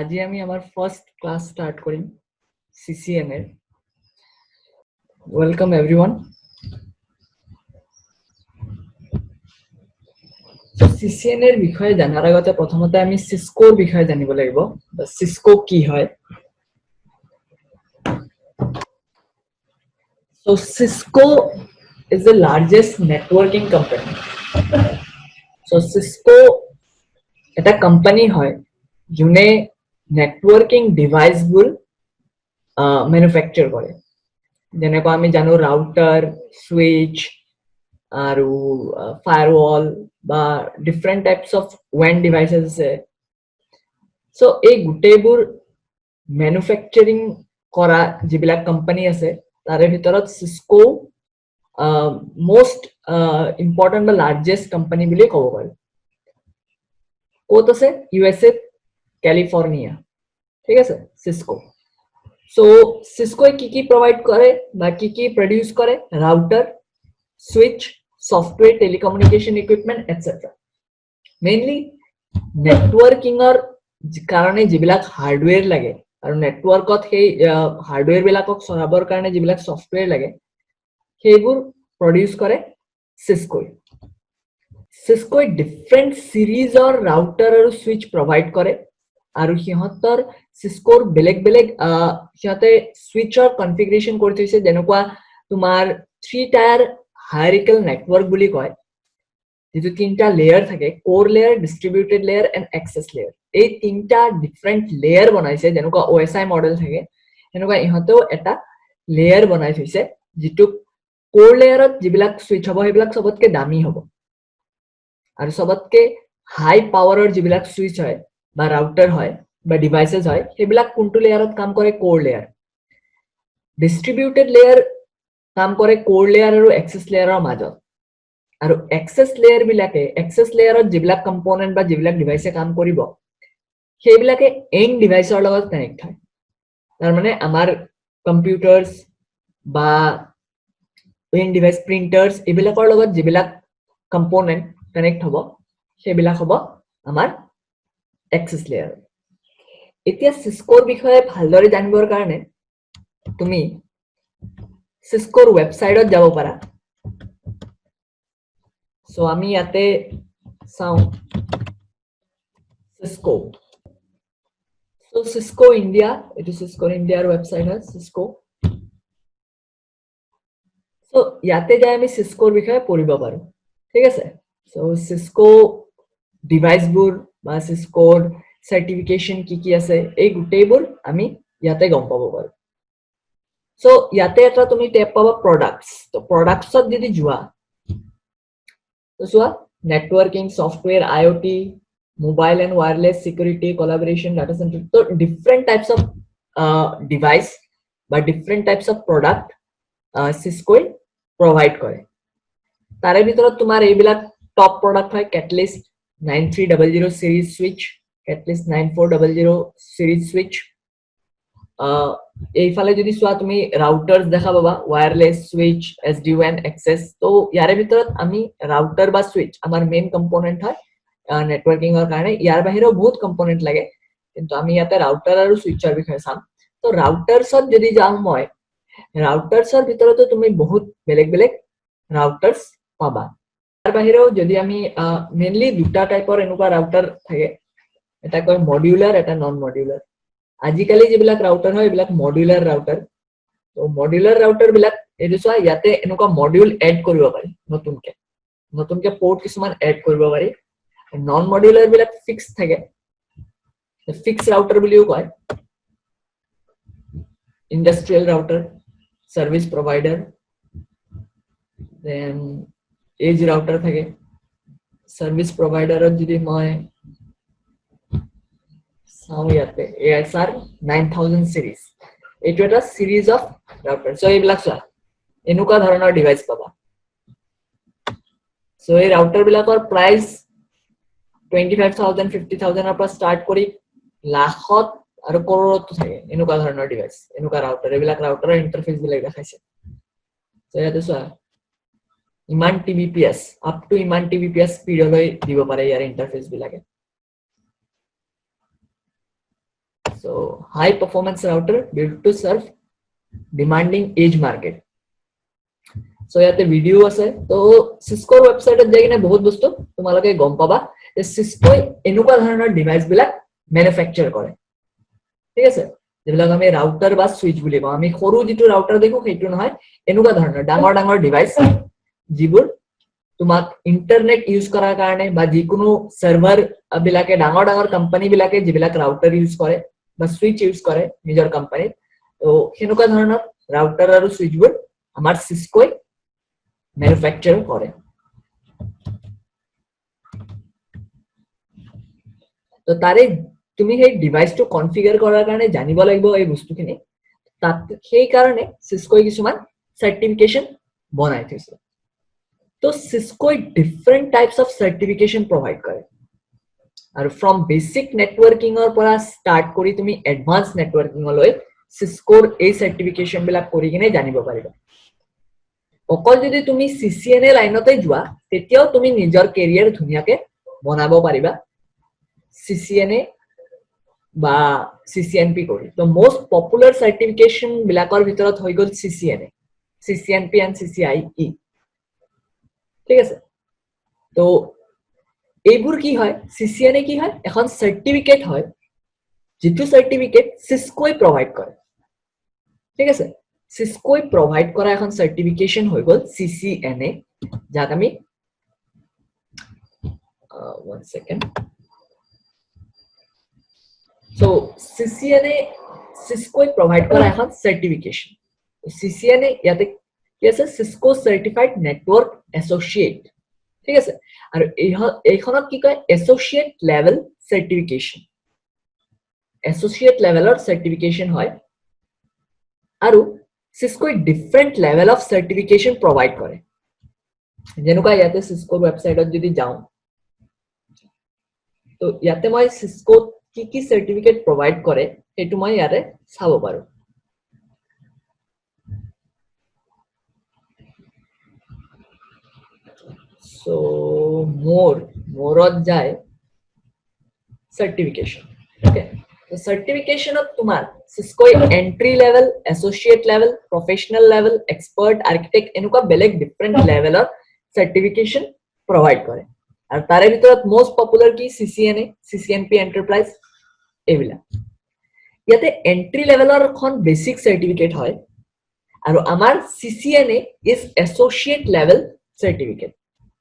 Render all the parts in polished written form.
আজি আমি আমার ফার্স্ট ক্লাস স্টার্ট করিম সিসিএন এর। Welcome everyone. সিসিএন এর বিষয়ে জানার আগতে প্রথমতে আমি সিসকোর বিষয়ে জানিব লাগিব। সিসকো কি হয়? So Cisco is the largest networking company. So Cisco এটা কোম্পানি হয় যোনে নেটওয়ার্কিং ডিভাইসবোৰ ম্যানুফ্যাকচাৰ কৰে। যেনেকৈ আমি জানো ৰাউটাৰ, সুইচ আৰু ফায়াৰওয়াল বা different types of WAN devices আছে। সো এই গোটেইবোৰ ম্যানুফ্যাকচাৰিং কৰা যিবিলাক কোম্পানি আছে তাৰে ভিতৰত সিসকো মোস্ট ইম্পৰ্টেন্ট বা লাৰ্জেষ্ট কোম্পানি বুলি ক'ব পাৰি। ক'ত আছে? USA, California. ঠিক আছে, সিসকো। সো সিসকো কি প্রোভাইড করে বা কি প্রডিউস করে? Router, switch, software, telecommunication equipment etcetera. Mainly নেটওয়াৰ্কিংৰ কাৰণে যিবিলাক হাৰ্ডৱেৰ লাগে আৰু নেটওয়াৰ্কত সেই হাৰ্ডৱেৰ বিলাকক চলাবৰ কাৰণে যিবিলাক সফটওয়্যাৰ লাগে সেইবোৰ প্ৰডিউস কৰে সিসকোই। সিসকোই ডিফাৰেন্ট সিৰিজৰ ৰাউটাৰ আৰু সুইচ প্ৰোভাইড কৰে আৰু সিহঁতৰ সিসকোৰ বেলেগ বেলেগ সিহঁতে সুইচৰ কনফিগাৰেশন কৰি থৈছে। যেনেকুৱা তোমাৰ 3 টায়াৰ হায়াৰাৰ্কিকেল নেটওয়াৰ্ক বুলি কয়, যেটো তিনটা লেয়াৰ থাকে: core layer, distributed layer and access layer. এই তিনটা ডিফাৰেন্ট লেয়াৰ বনাইছে। যেনেকুৱা OSI মডেল থাকে এনেকুৱা ইহঁতেও এটা লেয়াৰ বনাই থৈছে, যেটো কোৰ লেয়াৰত যিবিলাক সুইচ হ'ব সেইবিলাক সবতকে দামী হ'ব আৰু সবতকে হাই পাৱাৰৰ যিবিলাক সুইচ হয় বা ৰাউটাৰ হয় বা ডিভাইসেস হয় সেইবিলাক কোনটো লেয়াৰত কাম কৰে? কোৰ লেয়াৰ। ডিস্ট্ৰিবিউটেড লেয়াৰ কাম কৰে কোৰ লেয়াৰ আৰু অ্যাক্সেস লেয়াৰৰ মাজত। আৰু অ্যাক্সেস লেয়াৰ বিলাকে অ্যাক্সেস লেয়াৰত যিবিলাক কম্পোনেন্ট বা যিবিলাক ডিভাইসে কাম কৰিব সেইবিলাকে এন্ড ডিভাইসৰ লগত কানেক্ট হয়। তাৰ মানে আমাৰ কম্পিউটাৰস বা এন্ড ডিভাইস প্ৰিন্টাৰস এইবিলাকৰ লগত যিবিলাক কম্পোনেন্ট কানেক্ট হ'ব সেইবিলাক হ'ব আমাৰ অ্যাক্সেস লেয়াৰ। এতিয়া সিসকোৰ বিষয়ে ভালদৰে জানিবৰ কাৰণে তুমি সিসকোৰ ওয়েবসাইটত যাব পাৰা। সো আমি ইয়াতে চাও সিসকো। সো সিসকো ইন্ডিয়া, এটো সিসকোৰ ইন্ডিয়াৰ ওয়েবসাইট হয় সিসকো। সো ইয়াতে যাই আমি সিসকোৰ বিষয়ে পঢ়িব পাৰো। ঠিক আছে। সো সিসকো ডিভাইসবোৰ বা সিসকোৰ সাৰ্টিফিকেশন কি আছে এই গোটেইবোৰ আমি ইয়াতে গম পাব পাৰো। সো ইয়াতে এটা তুমি ট্যাব পাবা প্ৰডাক্টস। তো প্ৰডাক্টসত যদি যোৱা তো চোৱা networking, software, IoT, mobile and wireless, security, collaboration, data centre. তো ডিফারেন্ট টাইপস অফ ডিভাইস বা ডিফারেন্ট টাইপস অফ প্রোডাক্ট সিসকোই প্রোভাইড করে। তাৰে ভিতৰত তোমাৰ এইবিলাক টপ প্ৰডাক্ট হয়: Catalyst 9300 series switch, Catalyst 9400 series switch. এইফালে যদি চোৱা তুমি ৰাউটাৰস দেখা পাবা: ওয়্যাৰলেস, সুইচ, SD-WAN, অ্যাক্সেস। তো ইয়াৰে ভিতৰত আমি ৰাউটাৰ বা সুইচ আমাৰ মেইন কম্পোনেন্ট হয় নেটওয়াৰ্কিংৰ কাৰণে। ইয়াৰ বাহিৰেও বহুত কম্পোনেন্ট লাগে, কিন্তু আমি ইয়াতে ৰাউটাৰ আৰু সুইচৰ বিষয়ে চাম। তো ৰাউটাৰসত যদি যাওঁ মই, ৰাউটাৰসৰ ভিতৰতো তুমি বহুত বেলেগ বেলেগ ৰাউটাৰস পাবা। তাৰ বাহিৰেও যদি আমি মেইনলি দুটা টাইপৰ এনেকুৱা রাউটার থাকে, এটা কয় মডিউলার, এটা নন মডিউলার। আজিকালি যিবিলাক রাউটার হয় এইবিলাক মডিউলার রাউটার। তো মডিউলার রাউটার বিলাক এইটো চোৱা ইয়াতে এনেকুৱা মডিউল এড কৰিব পাৰি, নতুনকে পোৰ্ট কিছুমান এড কৰিব পাৰি। নন মডিউলার বিলাক ফিক্স থাকে, ফিক্স রাউটার বুলিও কয়। Industrial router, service provider, then edge router থাকে। সার্ভিস প্রোভাইডারত যদি মই চাওঁ ইয়াতে ASR 9000 সিরিজ, এইটো এটা সিরিজ অফ রাউটার। সো এইবিলাক চোৱা এনেকুৱা ধৰণৰ ডিভাইস পাবা। সো এই ৰাউটাৰ বিলাকৰ প্ৰাইস 25,000 50,000 ৰ পৰা স্টাৰ্ট কৰি লাখত আৰু কৰৰতো থাকে। এনেকুৱা ধৰণৰ ডিভাইস, এনেকুৱা ৰাউটাৰ, এইবিলাক ৰাউটাৰৰ ইন্টাৰফেস বিলাক দেখাইছে। সো ইয়াতে চোৱা ইমান TBPS, আপ টু ইমান TBPS স্পীডলৈ দিব পাৰে ইয়াৰ ইন্টাৰফেস বিলাকে। So high performance router built to serve demanding edge market. So ইয়াতে ভিডিও আছে তো সিস্কোৰ ৱেবছাইটত যাই কিনে বহুত বস্তু তোমালোকে গম পাবা যে সিস্কোই এনেকুৱা ধৰণৰ ডিভাইস বিলাক ম্যানুফ্যাকচাৰ কৰে ঠিক আছে যেবিলাক আমি ৰাউটাৰ বা সুইচ বুলি কওঁ আমি সৰু যেটো ৰাউটাৰ দেখো সেইটো নহয় এনেকুৱা ধৰণৰ ডাঙৰ ডাঙৰ ডিভাইস যিবোৰ তোমাক ইন্টাৰনেট ইউজ কৰাৰ কাৰণে বা যিকোনো সাৰ্ভাৰ বিলাকে ডাঙৰ ডাঙৰ কোম্পানী বিলাকে যিবিলাক ৰাউটাৰ ইউজ কৰে বা সুইচ ইউজ কৰে নিজৰ কোম্পানীত তো হেনেকুৱা ধৰণৰ ৰাউটাৰ আৰু সুইচবোৰ আমাৰ সিস্কোই ম্যানুফ্যাকচার করে তো তারে তুমি সেই ডিভাইসটো কনফিগার করার কারণে জানিব লাগিব এই বস্তুখিনি তাত সেই কারণে সিস্কোই কিছুমান সার্টিফিকেশন বনাই থৈছে তো সিস্কোই different types of certification provide করে আর ফ্রম বেসিক নেটওয়ার্কিং এর পৰা স্টাৰ্ট কৰি তুমি এডভান্স নেটওয়াৰ্কিং লৈ সিস্কোৰ এই সাৰ্টিফিকেশন বিলাক কৰি কিনে জানিব পাৰিবা অকল যদি তুমি সিসিএনএ লাইনতে যোৱা তেতিয়াও তুমি নিজৰ কেৰিয়াৰ ধুনিয়াকে বনাব পাৰিবা সিসিএনএ বা সিসিএনপি কৰি তো মোস্ট পপুলাৰ সাৰ্টিফিকেশন বিলাকৰ ভিতৰত হৈ গল সিসিএনএ সিসিএনপি এন্ড সিসিআইই ঠিক আছে তো এইবোৰ কি হয় সিসিএনএ কি হয় এখন সাৰ্টিফিকেট হয় যেটো সাৰ্টিফিকেট সিস্কোই প্ৰভাইড কৰে ঠিক আছে সিস্কোই প্রভাইড করা এখন সার্টিফিকেশন হৈ গল সিসিএনএ যাক আমি one second so সিসিএনএ সিস্কোই প্রভাইড করা এখন সার্টিফিকেশন সিসিএনএ ইয়াতে কি আছে সিস্কো সার্টিফাইড নেটওয়ার্ক এসোসিয়েট ঠিক আছে আৰু এইখনত কি কয় এসোসিয়েট লেভেল সাৰ্টিফিকেশন এসোসিয়েট লেভেলৰ সাৰ্টিফিকেশন হয় আৰু সিস্কোই ডিফাৰেন্ট লেভেল অফ সাৰ্টিফিকেশন প্ৰভাইড কৰে যেনেকুৱা ইয়াতে সিস্কোৰ ৱেবছাইটত যদি যাও তো ইয়াতে মই সিস্কো কি কি সাৰ্টিফিকেট প্ৰভাইড কৰে এটো মই ইয়াতে চাব পাৰো সো মোৰত যায় সাৰ্টিফিকেশন ওকে তো সাৰ্টিফিকেশন অফ তোমাৰ সিস্কোই entry level associate level professional level expert architect এনেকুৱা বেলেগ ডিফাৰেন্ট লেভেলৰ সাৰ্টিফিকেশন প্ৰভাইড কৰে আৰু তাৰে ভিতৰত মোস্ট পপুলাৰ কি সিসিএনএ সিসিএনপি এন্টাৰপ্ৰাইজ এবিলা ইয়াতে এন্ট্ৰি লেভেলৰ খন বেসিক সাৰ্টিফিকেট হয় আৰু আমাৰ CCNA is associate level certificate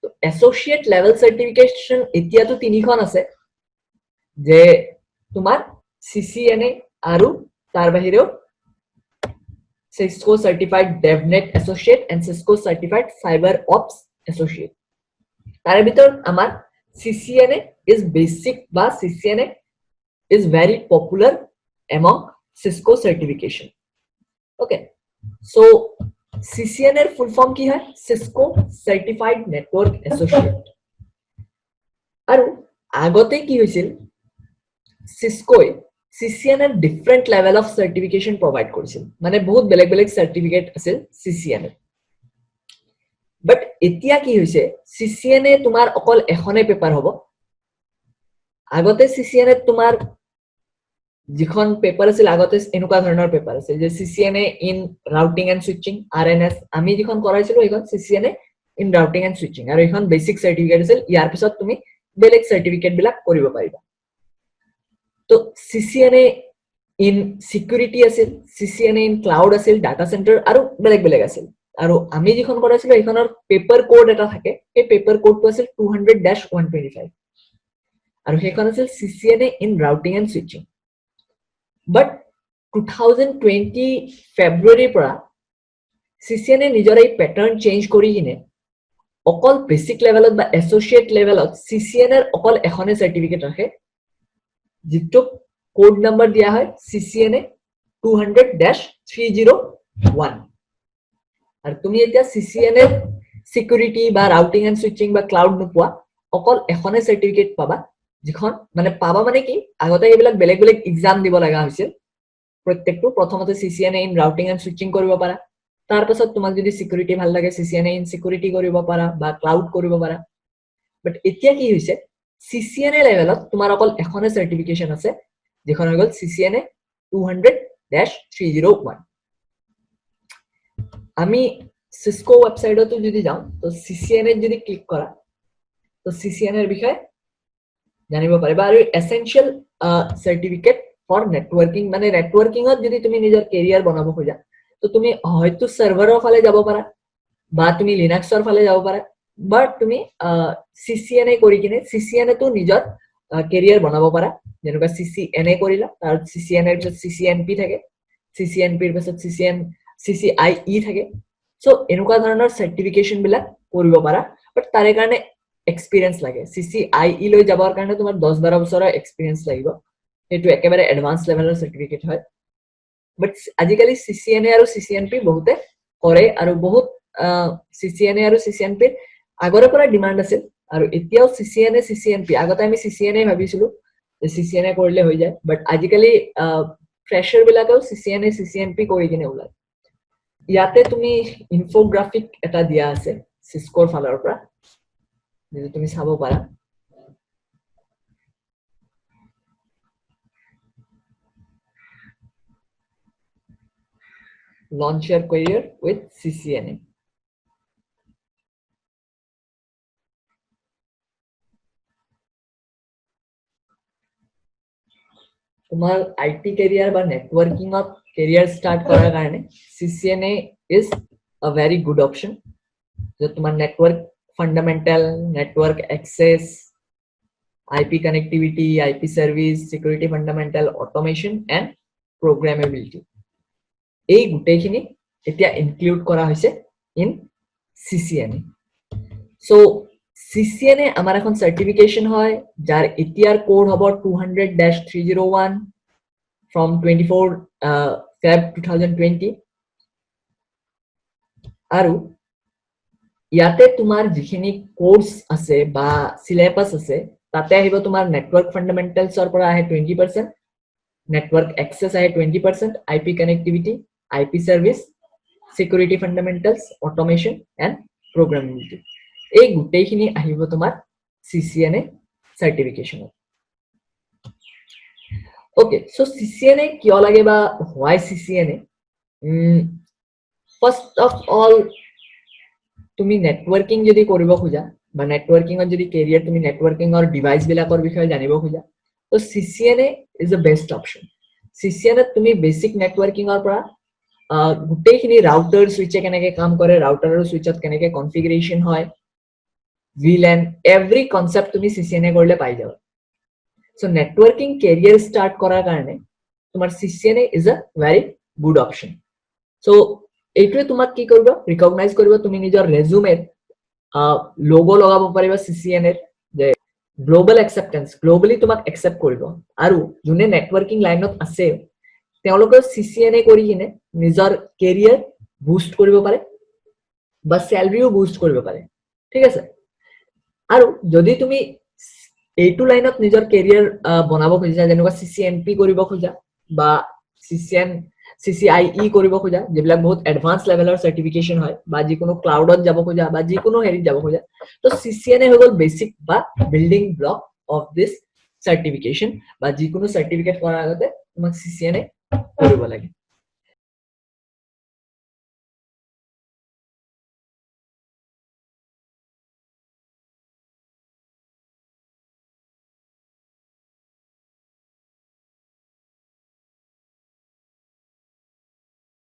তো এসোসিয়েট লেভেল সাৰ্টিফিকেশন এতিয়াতো তিনিখন আছে যে তোমাৰ সিসিএনএ আৰু তাৰ বাহিৰেও Cisco certified DevNet associate and Cisco certified cyber ops associate তাৰে ভিতৰত আমাৰ CCNA is basic বা CCNA is very popular among Cisco certification okay so CCNA এর full form কি হয় Cisco certified network associate আৰু আগতে কি হৈছিল Cisco CCNA different level of certification provide কৰিছিল মানে বহুত বেলেগ বেলেগ সাৰ্টিফিকেট আছিল CCNA বাট এতিয়া কি হৈছে CCNA তোমাৰ অকল এখনে পেপাৰ হ'ব আগতে CCNA তোমাৰ যিখন পেপাৰ আছিল আগতে এনেকুৱা ধৰণৰ পেপাৰ আছিল যে CCNA in routing and switching RNS আমি যিখন কৰাইছিলো এইখন CCNA in routing and switching আৰু এইখন বেসিক সাৰ্টিফিকেট আছিল ইয়াৰ পিছত তুমি বেলেগ সাৰ্টিফিকেট বিলাক কৰিব পাৰিবা তো CCNA in security আছিল CCNA in cloud আছিল data center আৰু বেলেগ বেলেগ আছিল আৰু আমি যিখন কৰাইছিলো এইখনৰ পেপাৰ কোড এটা থাকে এই পেপাৰ কোডটো আছিল 200-125 আৰু সেইখন আছিল CCNA in routing and switching but 2020 ফেব্ৰুৱাৰী পৰা CCNA নিজৰ এই প্যাটাৰ্ন চেঞ্জ কৰি কিনে অকল বেসিক লেভেলত বা এসোসিয়েট লেভেলত CCNA এৰ অকল এখনে সাৰ্টিফিকেট ৰাখে যিটো কোড নাম্বার দিয়া হয় CCNA 200-301 আর তুমি এতিয়া CCNA সিকিউরিটি বা রাউটিং এন্ড সুইচিং বা ক্লাউড নোপোৱা অকল এখনে সার্টিফিকেট পাবা যিখন মানে পাবা মানে কি আগতে এইবিলাক বেলেগ বেলেগ এক্সাম দিব লাগা হৈছিল প্ৰত্যেকটো প্ৰথমতে CCNA in routing and switching কৰিব পাৰা তাৰ পাছত তোমাক যদি সিকিউৰিটি ভাল লাগে CCNA ইন সিকিউৰিটি কৰিব পাৰা বা ক্লাউড কৰিব পাৰা বাট এতিয়া কি হৈছে CCNA লেভেলত তোমাৰ অকল এখনে সার্টিফিকেশন আছে যেখন হৈ গল CCNA 200-301 আমি সিসকো ওয়েবসাইটতো যদি যাও তো CCNA যদি ক্লিক করা তো CCNA এর বিষয়ে জানিব পাৰিবা আৰু এসেনশিয়াল সাৰ্টিফিকেট ফৰ নেটওয়াৰ্কিং মানে নেটওয়াৰ্কিংত যদি তুমি নিজৰ কেৰিয়াৰ বনাব খোজা তো তুমি হয়তো সাৰ্ভাৰৰ ফালে যাব পাৰা বা তুমি লিনাক্সৰ ফালে যাব পাৰা বা তুমি CCNA কৰি কিনে CCNA তো নিজৰ কেৰিয়াৰ বনাব পাৰা যেনেকুৱা CCNA কৰিলা তাৰ CCNA এৰ পিছত CCNP থাকে CCNP এৰ পিছত CCIE থাকে সো এনেকুৱা ধৰণৰ সাৰ্টিফিকেশন বিলাক কৰিব পাৰা বাট তাৰে কাৰণে এক্সপেৰিয়েন্স লাগে CCIE লৈ যাবৰ কাৰণে তোমাৰ 10-12 বছৰৰ এক্সপেৰিয়েন্স লাগিব এটো একেবাৰে এডভান্স লেভেলৰ সাৰ্টিফিকেট হয় বাট আজিকালি CCNA আৰু CCNP বহুতে কৰে আৰু বহুত CCNA আৰু CCNP আগৰে পৰা ডিমান্ড আছে আৰু এতিয়াও CCNA CCNP আগতে আমি CCNA ভাবিছিলো যে CCNA কৰিলে হৈ যায় বাট আজিকালি ফ্ৰেশাৰ বিলাকেও CCNA CCNP কৰি কিনে ওলাই ইয়াতে তুমি ইনফোগ্ৰাফিক এটা দিয়া আছে সিসকোৰ ফালৰ পৰা যেটো তুমি চাব পাৰা launch your career with CCNA তোমার আইটি ক্যারিয়ার বা নেটওয়ার্কিং অফ ক্যারিয়ার স্টার্ট করার কারণে CCNA is a very good option যে তোমার network fundamental network access IP connectivity IP service security fundamental automation and programmability এই গুটেখিনি এতিয়া ইনক্লুড করা হয়েছে ইন CCNA সো CCNA আমার এখন সার্টিফিকেশন হয় যার এতিয়ার কোড হব 200-301 from 24 Feb 2020 আৰু ইয়াতে তোমাৰ যিখিনি কোৰ্স আছে বা সিলেবাস আছে তাতে আহিব তোমাৰ নেটওয়াৰ্ক ফান্ডামেন্টালসৰ পৰা আহে 20% নেটওয়ার্ক অ্যাক্সেস আহে 20% IP connectivity IP service security fundamentals automation and programmability এই গুটেইখিনি আহিব তোমাৰ CCNA certification okay so CCNA কিয় লাগে বা why CCNA first of all তুমি নেটওয়ার্কিং যদি কৰিব খোজা বা নেটওয়াৰ্কিংত যদি কেৰিয়াৰ তুমি নেটওয়াৰ্কিংৰ ডিভাইস বিলাকৰ বিষয়ে জানিব খোজা তো CCNA is the best option CCNA তুমি বেসিক নেটওয়াৰ্কিংৰ পৰা গুটেইখিনি ৰাউটাৰ সুইচে কেনেকে কাম কৰে ৰাউটাৰ আৰু সুইচত কেনেকে কনফিগাৰেশন হয় VLAN এভৰি কনসেপ্ট তুমি CCNA কৰিলে পাই যাবা সো নেটওয়াৰ্কিং কেৰিয়াৰ স্টাৰ্ট কৰাৰ কাৰণে তোমাৰ CCNA is a very good option so এইটোৱে তোমাক কি কৰিব ৰিকগনাইজ কৰিব তুমি নিজৰ ৰেজুমেত লোগো লগাব পাৰিবা CCNA যে গ্লোবাল অ্যাকসেপ্টেন্স গ্লোবালি তোমাক অ্যাকসেপ্ট কৰিব আৰু যোনে নেটওয়াৰ্কিং লাইনত আছে তেওঁলোকে CCNA কৰি কিনে নিজৰ কেৰিয়াৰ বুস্ট কৰিব পাৰে বা স্যালাৰিও বুস্ট কৰিব পাৰে ঠিক আছে আৰু যদি তুমি এইটো লাইনত নিজৰ কেৰিয়াৰ বনাব খুজিছা যেনেকুৱা CCNP কৰিব খোজা বা CCIE কৰিব খোজা যেবিলাক বহুত এডভান্স লেভেলৰ সাৰ্টিফিকেশন হয় বা যিকোনো ক্লাউডত যাব খোজা বা যিকোনো হেৰিত যাব খোজা তো CCNA হৈ গল বেসিক বা building block of this certification বা যিকোনো সার্টিফিকেট কৰাৰ আগতে তোমাক CCNA কৰিব লাগে